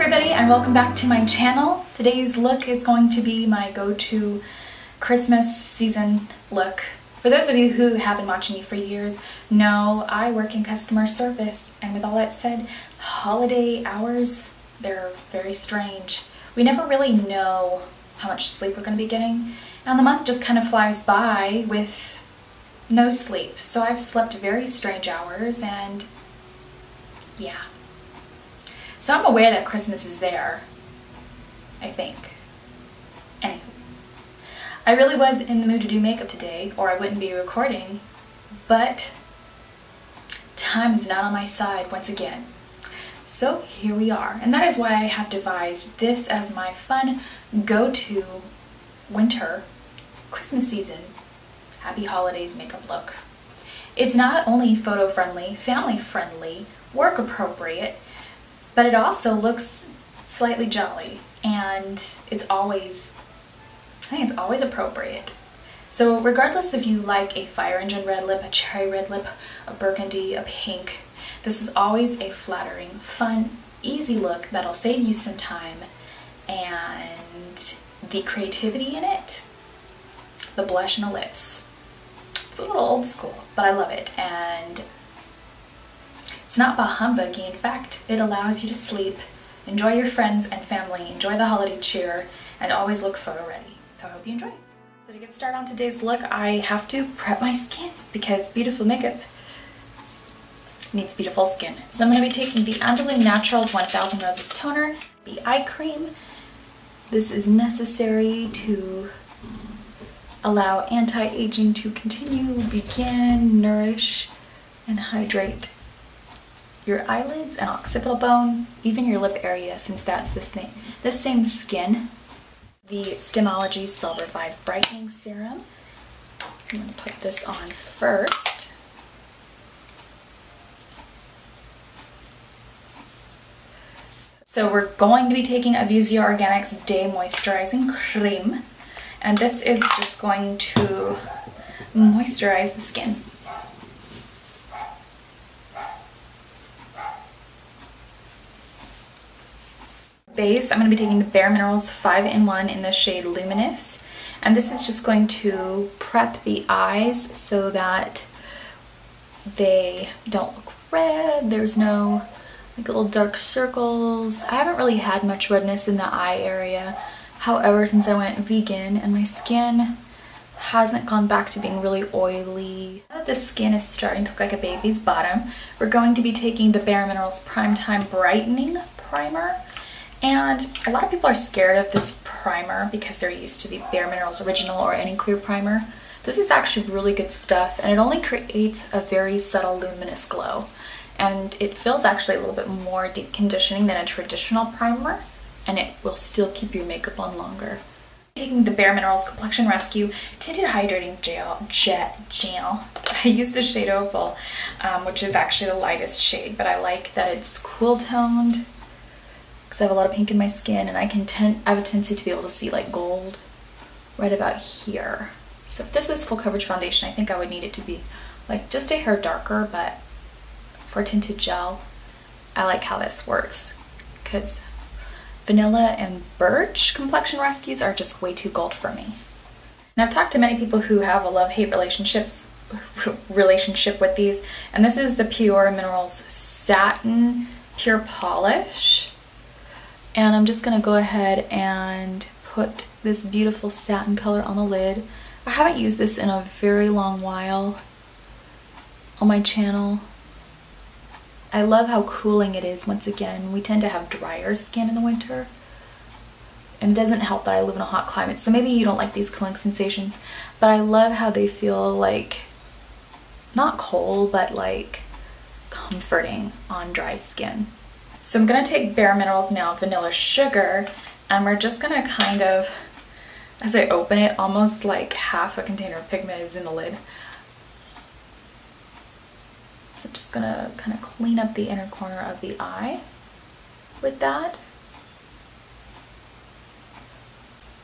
everybody and welcome back to my channel. Today's look is going to be my go-to Christmas season look. For those of you who have been watching me for years know I work in customer service, and with all that said, holiday hours, they're very strange. We never really know how much sleep we're going to be getting, and the month just kind of flies by with no sleep. So I've slept very strange hours, and yeah. So I'm aware that Christmas is there, I think. Anywho, I really was in the mood to do makeup today, or I wouldn't be recording, but time is not on my side once again. So here we are, and that is why I have devised this as my fun go-to winter Christmas season happy holidays makeup look. It's not only photo-friendly, family-friendly, work-appropriate, but it also looks slightly jolly, and I think it's always appropriate. So regardless if you like a fire engine red lip, a cherry red lip, a burgundy, a pink, this is always a flattering, fun, easy look that'll save you some time, and the creativity in it, the blush and the lips. It's a little old school, but I love it, and it's not bah humbuggy. In fact, it allows you to sleep, enjoy your friends and family, enjoy the holiday cheer, and always look photo ready. So I hope you enjoy. So to get started on today's look, I have to prep my skin because beautiful makeup needs beautiful skin. So I'm going to be taking the Andalou Naturals 1000 Roses Toner, the eye cream. This is necessary to allow anti-aging to continue, begin, nourish, and hydrate your eyelids and occipital bone, even your lip area, since that's the same skin. The Stemology Cell Revive Brightening Serum. I'm going to put this on first. So we're going to be taking Avuzia Organics Day Moisturizing Cream, and this is just going to moisturize the skin. Base, I'm going to be taking the BareMinerals 5-in-1 in the shade Luminous, and this is just going to prep the eyes so that they don't look red. There's no like little dark circles. I haven't really had much redness in the eye area, however, since I went vegan, and my skin hasn't gone back to being really oily. Now that the skin is starting to look like a baby's bottom, we're going to be taking the BareMinerals Primetime Brightening Primer. And a lot of people are scared of this primer because they're used to the BareMinerals Original or any clear primer. This is actually really good stuff, and it only creates a very subtle luminous glow. And it feels actually a little bit more deep conditioning than a traditional primer, and it will still keep your makeup on longer. Taking the BareMinerals Complexion Rescue Tinted Hydrating Gel. I use the shade Opal, which is actually the lightest shade, but I like that it's cool toned, because I have a lot of pink in my skin, and I have a tendency to be able to see like gold right about here. So if this was full coverage foundation, I think I would need it to be like just a hair darker, but for tinted gel, I like how this works, because vanilla and birch complexion rescues are just way too gold for me. Now, I've talked to many people who have a love-hate relationship with these, and this is the Pure Minerals Satin Pure Polish. And I'm just gonna go ahead and put this beautiful satin color on the lid. I haven't used this in a very long while on my channel. I love how cooling it is. Once again, we tend to have drier skin in the winter, and it doesn't help that I live in a hot climate, so maybe you don't like these cooling sensations, but I love how they feel like, not cold, but like comforting on dry skin. So I'm going to take BareMinerals now Vanilla Sugar, and we're just going to kind of, as I open it, almost like half a container of pigment is in the lid. So I'm just going to kind of clean up the inner corner of the eye with that.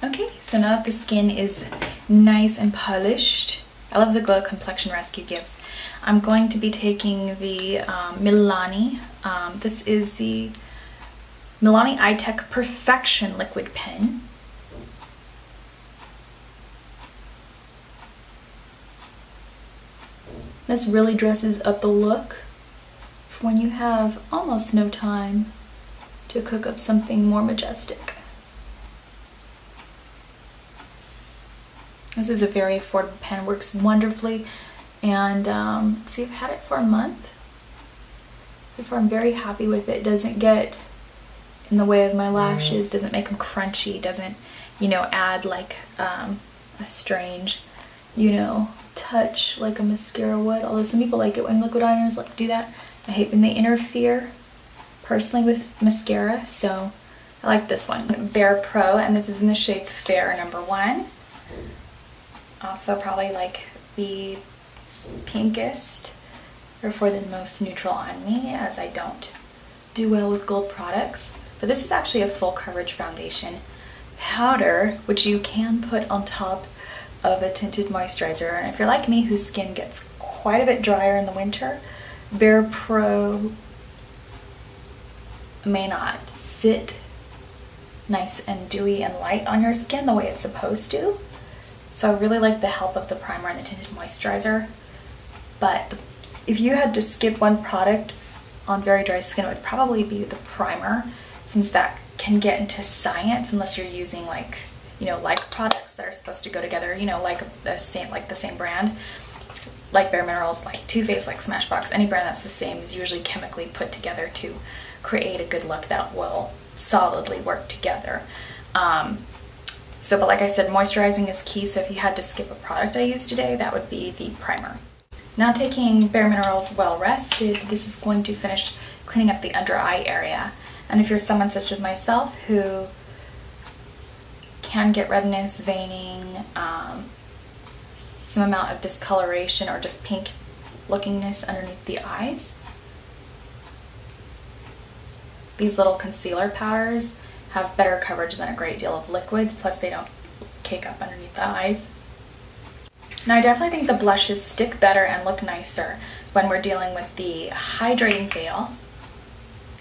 Okay, so now that the skin is nice and polished, I love the glow Complexion Rescue gives. I'm going to be taking the Milani. This is the Milani Eye Tech Perfection liquid pen. This really dresses up the look for when you have almost no time to cook up something more majestic. This is a very affordable pen, works wonderfully, and see, I've had it for a month. So far I'm very happy with it. It doesn't get in the way of my lashes, doesn't make them crunchy, doesn't, you know, add like a strange, you know, touch like a mascara would. Although some people like it when liquid eyeliners like do that. I hate when they interfere personally with mascara, so I like this one. Bare Pro, and this is in the shade Fair number 1. Also probably like the pinkest, or for the most neutral on me, as I don't do well with gold products. But this is actually a full coverage foundation powder, which you can put on top of a tinted moisturizer. And if you're like me, whose skin gets quite a bit drier in the winter, Bare Pro may not sit nice and dewy and light on your skin the way it's supposed to. So I really like the help of the primer and the tinted moisturizer. But if you had to skip one product on very dry skin, it would probably be the primer, since that can get into science unless you're using like, you know, like products that are supposed to go together, you know, like the same brand, like BareMinerals, like Too Faced, like Smashbox. Any brand that's the same is usually chemically put together to create a good look that will solidly work together. But like I said, moisturizing is key, so if you had to skip a product I used today, that would be the primer. Now taking BareMinerals Well Rested, this is going to finish cleaning up the under eye area. And if you're someone such as myself who can get redness, veining, some amount of discoloration or just pink lookingness underneath the eyes, these little concealer powders have better coverage than a great deal of liquids, plus they don't cake up underneath the eyes. Now I definitely think the blushes stick better and look nicer when we're dealing with the hydrating veil.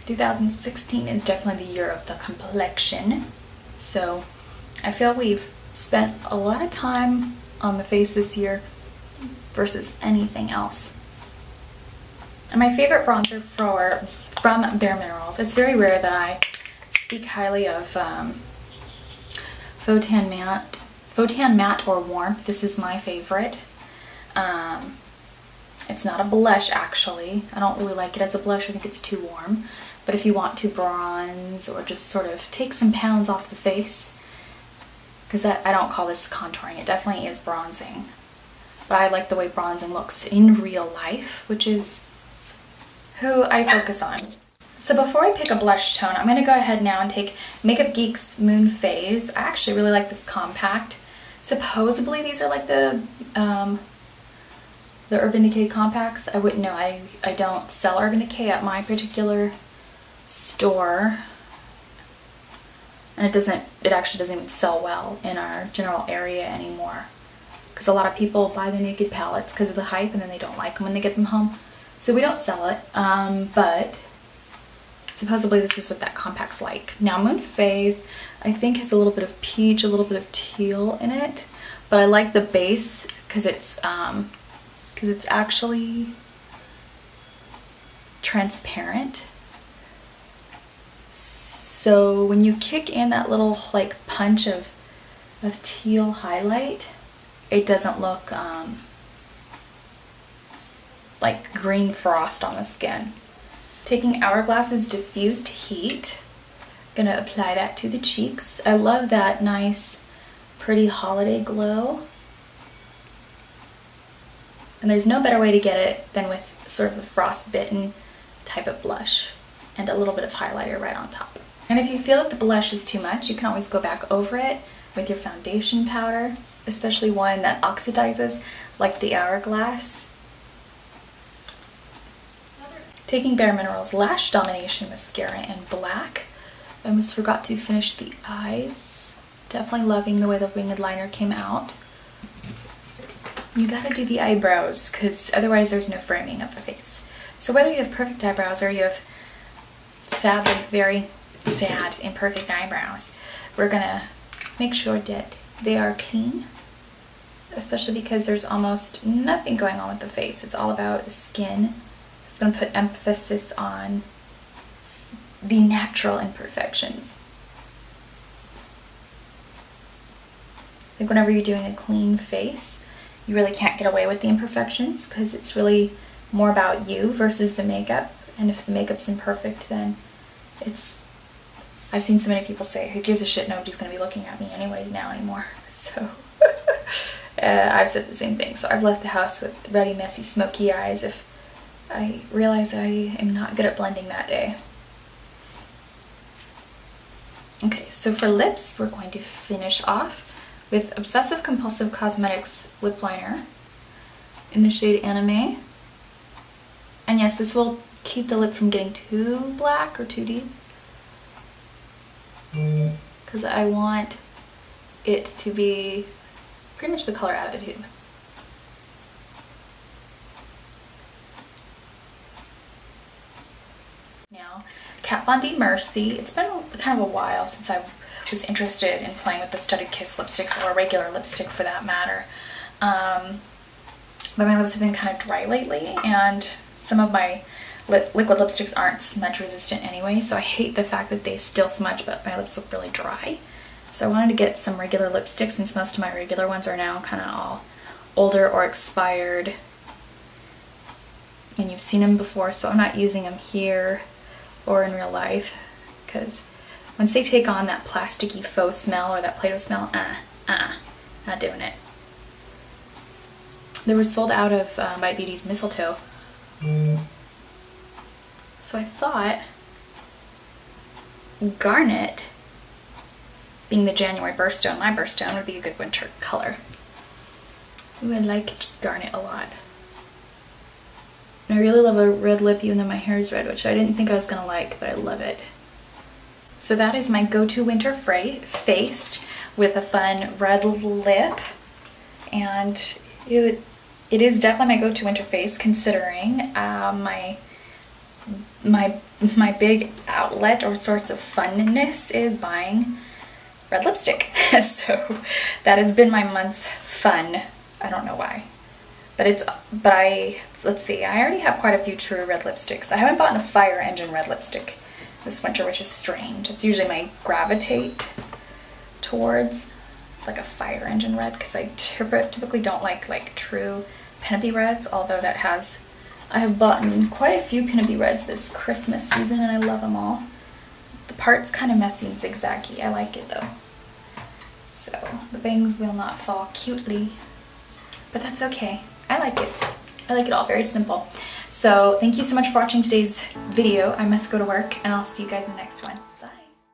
2016 is definitely the year of the complexion, so I feel we've spent a lot of time on the face this year versus anything else. And my favorite bronzer from BareMinerals, it's very rare that I speak highly of Faux Tan Matte or Warmth. This is my favorite. It's not a blush actually. I don't really like it as a blush. I think it's too warm. But if you want to bronze or just sort of take some pounds off the face, because I don't call this contouring, it definitely is bronzing. But I like the way bronzing looks in real life, which is who I focus on. So before I pick a blush tone, I'm going to go ahead now and take Makeup Geek's Moon Phase. I actually really like this compact. Supposedly these are like the Urban Decay compacts. I wouldn't know. I don't sell Urban Decay at my particular store. And it actually doesn't even sell well in our general area anymore. Because a lot of people buy the Naked palettes because of the hype, and then they don't like them when they get them home. So we don't sell it, but supposedly this is what that compact's like. Now Moon Phase, I think, has a little bit of peach, a little bit of teal in it, but I like the base because it's actually transparent. So when you kick in that little like punch of teal highlight, it doesn't look like green frost on the skin. Taking Hourglass's Diffused Heat, gonna apply that to the cheeks. I love that nice, pretty holiday glow. And there's no better way to get it than with sort of a frostbitten type of blush and a little bit of highlighter right on top. And if you feel that the blush is too much, you can always go back over it with your foundation powder, especially one that oxidizes like the Hourglass. Taking BareMinerals Lash Domination Mascara in black. I almost forgot to finish the eyes. Definitely loving the way the winged liner came out. You gotta do the eyebrows, because otherwise there's no framing of the face. So whether you have perfect eyebrows or you have sadly very sad, imperfect eyebrows, we're gonna make sure that they are clean, especially because there's almost nothing going on with the face. It's all about skin. It's gonna put emphasis on the natural imperfections. Like whenever you're doing a clean face, you really can't get away with the imperfections because it's really more about you versus the makeup. And if the makeup's imperfect, then it's, I've seen so many people say, who gives a shit, nobody's going to be looking at me anyways now anymore. So I've said the same thing. So I've left the house with ready, messy, smoky eyes if I realize I am not good at blending that day. Okay, so for lips, we're going to finish off with Obsessive Compulsive Cosmetics lip liner in the shade Anime. And yes, this will keep the lip from getting too black or too deep, because I want it to be pretty much the color out of the tube. Now, Kat Von D Mercy. It's been kind of a while since I was interested in playing with the Studded Kiss lipsticks, or a regular lipstick for that matter. But my lips have been kind of dry lately, and some of my liquid lipsticks aren't smudge resistant anyway, so I hate the fact that they still smudge, but my lips look really dry. So I wanted to get some regular lipsticks, since most of my regular ones are now kind of all older or expired. And you've seen them before, so I'm not using them here or in real life, because once they take on that plasticky faux smell or that Play-Doh smell, not doing it. They were sold out of Bite Beauty's Mistletoe. So I thought Garnet, being the January birthstone, my birthstone, would be a good winter color. Ooh, I like Garnet a lot. And I really love a red lip, even though my hair is red, which I didn't think I was gonna like, but I love it. So that is my go-to winter face with a fun red lip. And it is definitely my go-to winter face, considering my big outlet or source of funness is buying red lipstick. So that has been my month's fun. I don't know why. Let's see, I already have quite a few true red lipsticks. I haven't bought a Fire Engine red lipstick this winter, which is strange. It's usually my gravitate towards, like a Fire Engine red, because I typically don't like true Pinup reds, although I have bought quite a few Pinup reds this Christmas season, and I love them all. The part's kind of messy and zigzaggy. I like it though. So the bangs will not fall cutely, but that's okay. I like it. I like it all, very simple. So thank you so much for watching today's video. I must go to work, and I'll see you guys in the next one.